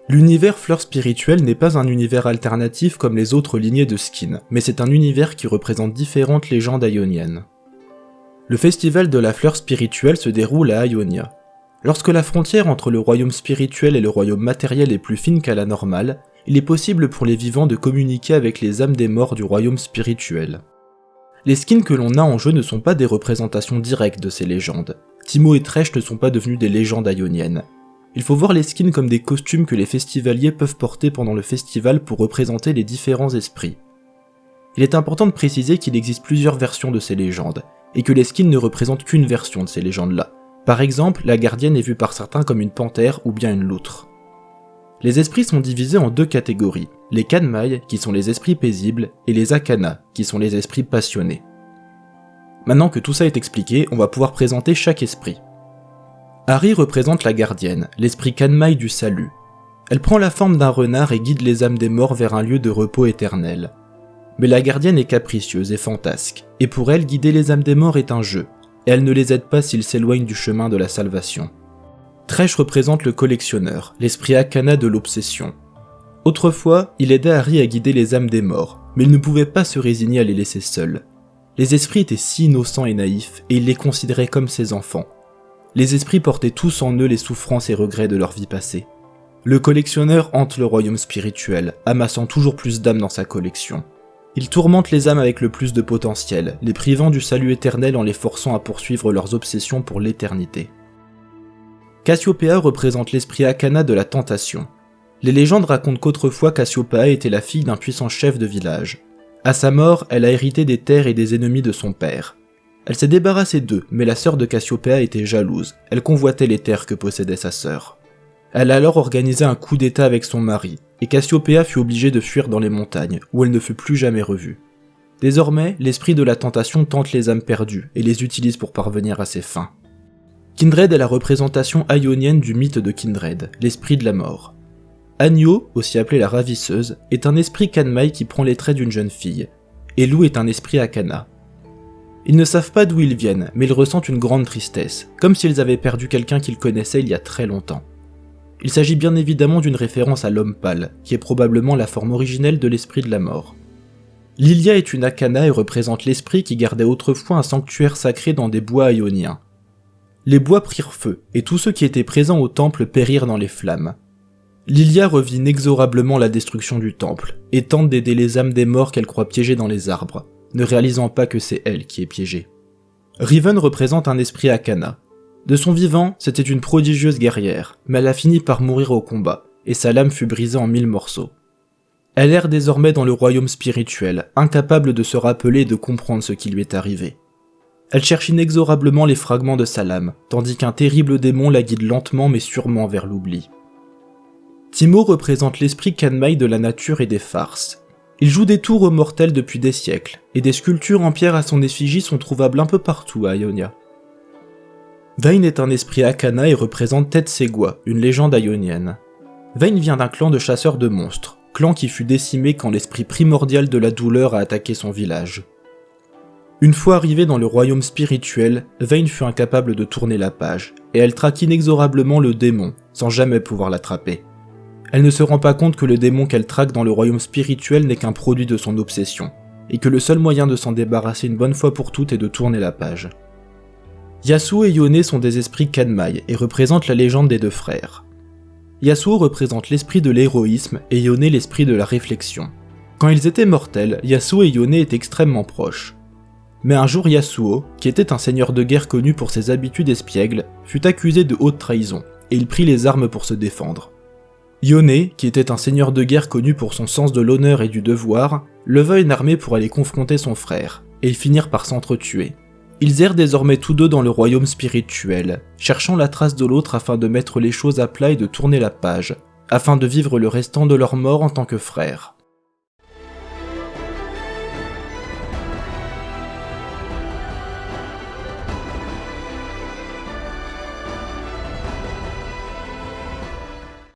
L'univers fleur spirituelle n'est pas un univers alternatif comme les autres lignées de skins, mais c'est un univers qui représente différentes légendes ioniennes. Le festival de la fleur spirituelle se déroule à Ionia. Lorsque la frontière entre le royaume spirituel et le royaume matériel est plus fine qu'à la normale, il est possible pour les vivants de communiquer avec les âmes des morts du royaume spirituel. Les skins que l'on a en jeu ne sont pas des représentations directes de ces légendes. Teemo et Thresh ne sont pas devenus des légendes ioniennes. Il faut voir les skins comme des costumes que les festivaliers peuvent porter pendant le festival pour représenter les différents esprits. Il est important de préciser qu'il existe plusieurs versions de ces légendes, et que les skins ne représentent qu'une version de ces légendes-là. Par exemple, la gardienne est vue par certains comme une panthère ou bien une loutre. Les esprits sont divisés en deux catégories, les Kanmai, qui sont les esprits paisibles, et les Akana, qui sont les esprits passionnés. Maintenant que tout ça est expliqué, on va pouvoir présenter chaque esprit. Hari représente la gardienne, l'esprit Kanmai du salut. Elle prend la forme d'un renard et guide les âmes des morts vers un lieu de repos éternel. Mais la gardienne est capricieuse et fantasque, et pour elle, guider les âmes des morts est un jeu, et elle ne les aide pas s'ils s'éloignent du chemin de la salvation. Thresh représente le collectionneur, l'esprit Akana de l'obsession. Autrefois, il aidait Hari à guider les âmes des morts, mais il ne pouvait pas se résigner à les laisser seuls. Les esprits étaient si innocents et naïfs, et il les considérait comme ses enfants. Les esprits portaient tous en eux les souffrances et regrets de leur vie passée. Le collectionneur hante le royaume spirituel, amassant toujours plus d'âmes dans sa collection. Il tourmente les âmes avec le plus de potentiel, les privant du salut éternel en les forçant à poursuivre leurs obsessions pour l'éternité. Cassiopeia représente l'esprit Akana de la tentation. Les légendes racontent qu'autrefois Cassiopeia était la fille d'un puissant chef de village. À sa mort, elle a hérité des terres et des ennemis de son père. Elle s'est débarrassée d'eux, mais la sœur de Cassiopeia était jalouse, elle convoitait les terres que possédait sa sœur. Elle a alors organisé un coup d'état avec son mari, et Cassiopeia fut obligée de fuir dans les montagnes, où elle ne fut plus jamais revue. Désormais, l'esprit de la tentation tente les âmes perdues, et les utilise pour parvenir à ses fins. Kindred est la représentation ionienne du mythe de Kindred, l'esprit de la mort. Agno, aussi appelée la ravisseuse, est un esprit Kanmai qui prend les traits d'une jeune fille, et Lou est un esprit Akana. Ils ne savent pas d'où ils viennent, mais ils ressentent une grande tristesse, comme s'ils avaient perdu quelqu'un qu'ils connaissaient il y a très longtemps. Il s'agit bien évidemment d'une référence à l'homme pâle, qui est probablement la forme originelle de l'esprit de la mort. Lilia est une Akana et représente l'esprit qui gardait autrefois un sanctuaire sacré dans des bois ioniens. Les bois prirent feu, et tous ceux qui étaient présents au temple périrent dans les flammes. Lilia revit inexorablement la destruction du temple, et tente d'aider les âmes des morts qu'elle croit piégées dans les arbres, ne réalisant pas que c'est elle qui est piégée. Riven représente un esprit Akana. De son vivant, c'était une prodigieuse guerrière, mais elle a fini par mourir au combat, et sa lame fut brisée en 1000 morceaux. Elle erre désormais dans le royaume spirituel, incapable de se rappeler et de comprendre ce qui lui est arrivé. Elle cherche inexorablement les fragments de sa lame, tandis qu'un terrible démon la guide lentement mais sûrement vers l'oubli. Teemo représente l'esprit Kanmai de la nature et des farces. Il joue des tours aux mortels depuis des siècles, et des sculptures en pierre à son effigie sont trouvables un peu partout à Ionia. Vayne est un esprit Akana et représente Tetsegua, une légende ionienne. Vayne vient d'un clan de chasseurs de monstres, clan qui fut décimé quand l'esprit primordial de la douleur a attaqué son village. Une fois arrivée dans le royaume spirituel, Vayne fut incapable de tourner la page, et elle traque inexorablement le démon, sans jamais pouvoir l'attraper. Elle ne se rend pas compte que le démon qu'elle traque dans le royaume spirituel n'est qu'un produit de son obsession, et que le seul moyen de s'en débarrasser une bonne fois pour toutes est de tourner la page. Yasuo et Yone sont des esprits Kanmai et représentent la légende des deux frères. Yasuo représente l'esprit de l'héroïsme et Yone l'esprit de la réflexion. Quand ils étaient mortels, Yasuo et Yone étaient extrêmement proches. Mais un jour Yasuo, qui était un seigneur de guerre connu pour ses habitudes espiègles, fut accusé de haute trahison, et il prit les armes pour se défendre. Yone, qui était un seigneur de guerre connu pour son sens de l'honneur et du devoir, leva une armée pour aller confronter son frère, et ils finirent par s'entretuer. Ils errent désormais tous deux dans le royaume spirituel, cherchant la trace de l'autre afin de mettre les choses à plat et de tourner la page, afin de vivre le restant de leur mort en tant que frères.